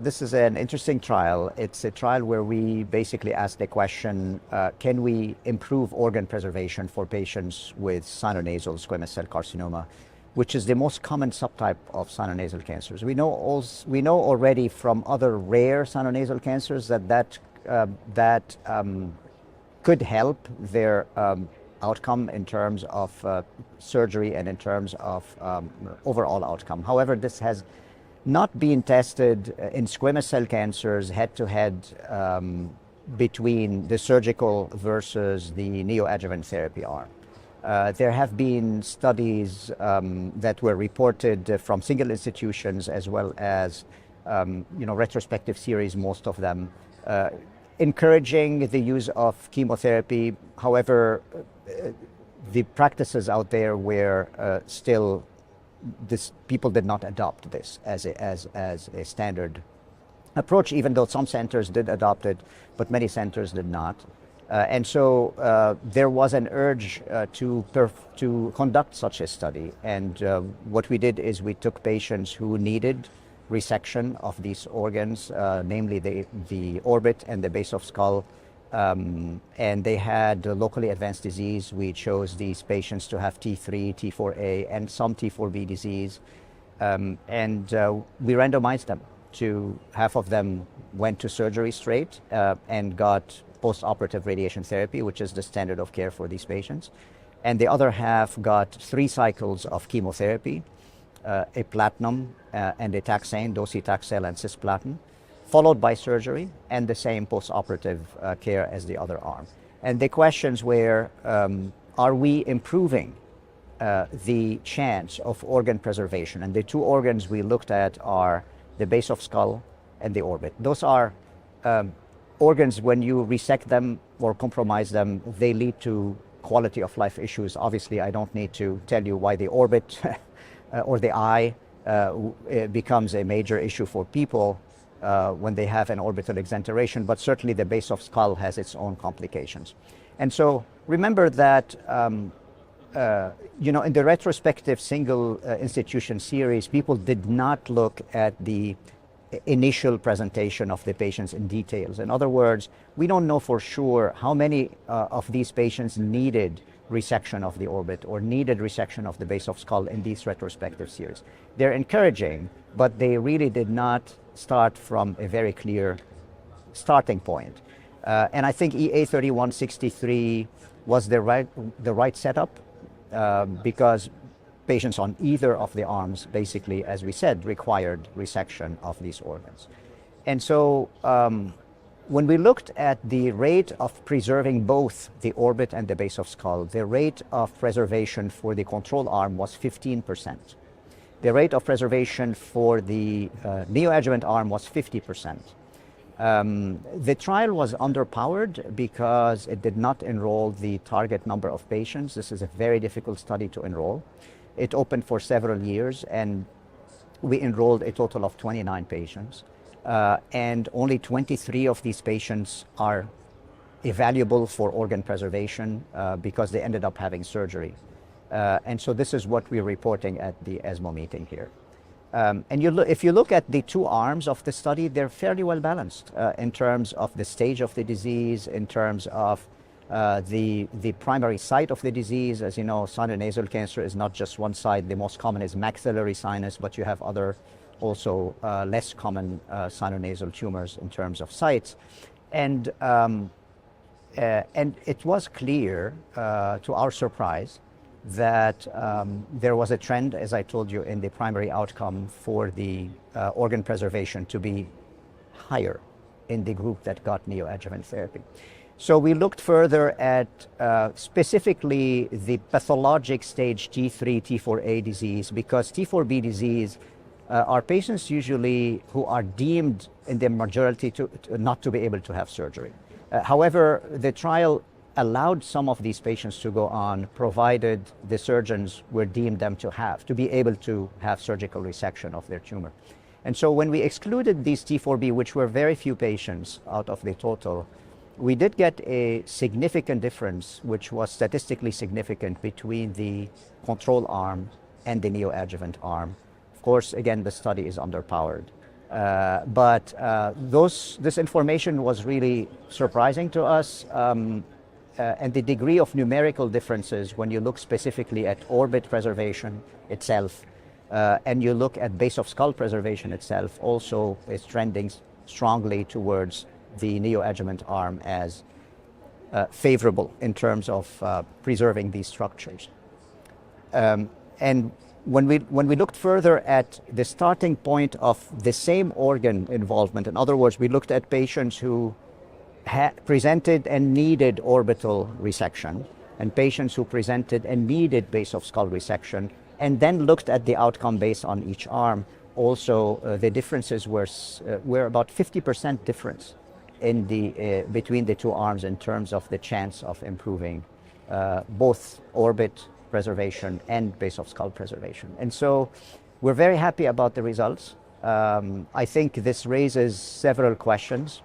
This is an interesting trial. It's a trial where we basically ask the question, can we improve organ preservation for patients with sinonasal squamous cell carcinoma, which is the most common subtype of sinonasal cancers. We know already from other rare sinonasal cancers that could help their outcome in terms of surgery and in terms of overall outcome. However, this has not being tested in squamous cell cancers head-to-head between the surgical versus the neoadjuvant therapy arm. There have been studies that were reported from single institutions as well as retrospective series, most of them, encouraging the use of chemotherapy. However, the practices out there were still people did not adopt this as a standard approach, even though some centers did adopt it, but many centers did not. And so there was an urge to conduct such a study. And what we did is we took patients who needed resection of these organs, namely the orbit and the base of skull, and they had locally advanced disease. We chose these patients to have T3, T4A, and some T4B disease. And we randomized them to half of them went to surgery straight and got post-operative radiation therapy, which is the standard of care for these patients. And the other half got 3 cycles of chemotherapy, a platinum and a taxane, docetaxel and cisplatin, followed by surgery and the same post-operative care as the other arm. And the questions were, are we improving the chance of organ preservation? And the 2 organs we looked at are the base of skull and the orbit. Those are organs, when you resect them or compromise them, they lead to quality of life issues. Obviously, I don't need to tell you why the orbit or the eye becomes a major issue for people when they have an orbital exenteration, but certainly the base of skull has its own complications. And so remember that in the retrospective single institution series, people did not look at the initial presentation of the patients in details. In other words, we don't know for sure how many of these patients needed resection of the orbit or needed resection of the base of skull in these retrospective series. They're encouraging, but they really did not start from a very clear starting point. And I think EA3163 was the right setup because patients on either of the arms, basically, as we said, required resection of these organs. And so when we looked at the rate of preserving both the orbit and the base of skull, the rate of preservation for the control arm was 15%. The rate of preservation for the neoadjuvant arm was 50%. The trial was underpowered because it did not enroll the target number of patients. This is a very difficult study to enroll. It opened for several years, and we enrolled a total of 29 patients. And only 23 of these patients are evaluable for organ preservation because they ended up having surgery. And so this is what we're reporting at the ESMO meeting here. And if you look at the 2 arms of the study, they're fairly well balanced in terms of the stage of the disease, in terms of the primary site of the disease. As you know, sinonasal cancer is not just one site. The most common is maxillary sinus, but you have other also less common sinonasal tumors in terms of sites. And it was clear, to our surprise, that there was a trend, as I told you, in the primary outcome for the organ preservation to be higher in the group that got neoadjuvant therapy. So we looked further at specifically the pathologic stage T3, T4A disease, because T4B disease are patients usually who are deemed in the majority to not to be able to have surgery. However, the trial allowed some of these patients to go on, provided the surgeons were deemed them to be able to have surgical resection of their tumor. And so when we excluded these T4B, which were very few patients out of the total, we did get a significant difference, which was statistically significant, between the control arm and the neoadjuvant arm. Of course, again, the study is underpowered. This information was really surprising to us, and the degree of numerical differences when you look specifically at orbit preservation itself, and you look at base of skull preservation itself, also is trending strongly towards the neoadjuvant arm as favorable in terms of preserving these structures. And when we looked further at the starting point of the same organ involvement, in other words, we looked at patients who presented and needed orbital resection, and patients who presented and needed base of skull resection, and then looked at the outcome based on each arm. Also, the differences were about 50% difference in between the two arms in terms of the chance of improving both orbit preservation and base of skull preservation. And so we're very happy about the results. I think this raises several questions.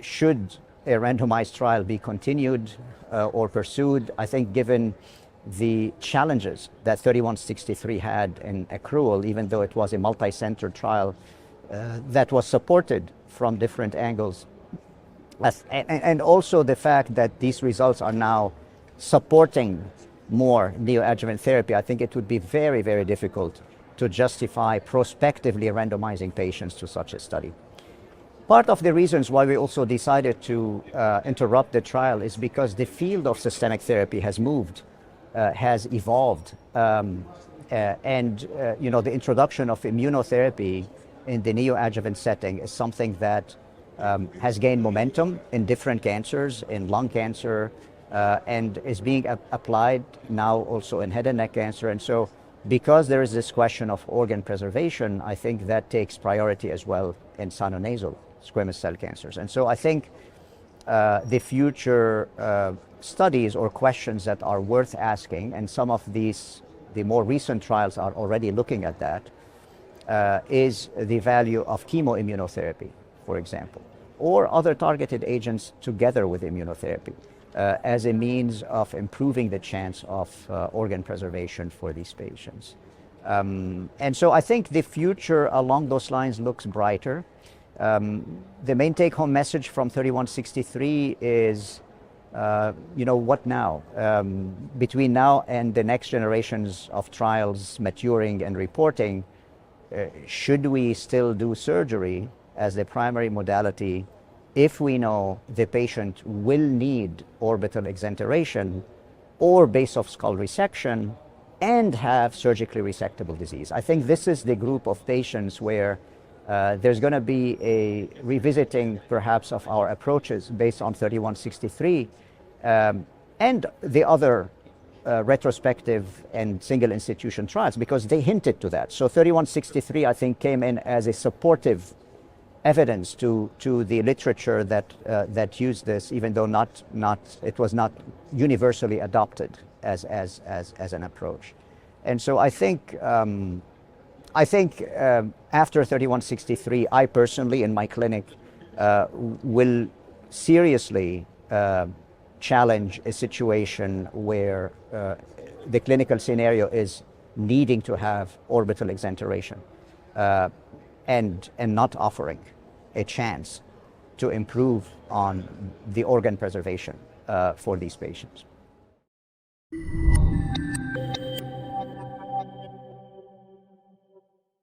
Should a randomized trial be continued or pursued? I think given the challenges that 3163 had in accrual, even though it was a multi-center trial that was supported from different angles, and also the fact that these results are now supporting more neoadjuvant therapy, I think it would be very, very difficult to justify prospectively randomizing patients to such a study. Part of the reasons why we also decided to interrupt the trial is because the field of systemic therapy has moved, has evolved, and the introduction of immunotherapy in the neoadjuvant setting is something that has gained momentum in different cancers, in lung cancer, and is being applied now also in head and neck cancer. And so because there is this question of organ preservation, I think that takes priority as well in sinonasal squamous cell cancers. And so I think the future studies or questions that are worth asking, and some of the more recent trials are already looking at that, is the value of chemoimmunotherapy, for example, or other targeted agents together with immunotherapy as a means of improving the chance of organ preservation for these patients. And so I think the future along those lines looks brighter. The main take-home message from 3163 is, what now? Between now and the next generations of trials maturing and reporting, should we still do surgery as the primary modality if we know the patient will need orbital exenteration or base of skull resection and have surgically resectable disease? I think this is the group of patients where there's going to be a revisiting perhaps of our approaches based on 3163 and the other retrospective and single institution trials, because they hinted to that. So 3163, I think, came in as a supportive evidence to the literature that used this, even though it was not universally adopted as an approach. And so I think after 3163, I personally in my clinic will seriously challenge a situation where the clinical scenario is needing to have orbital exenteration and not offering a chance to improve on the organ preservation for these patients.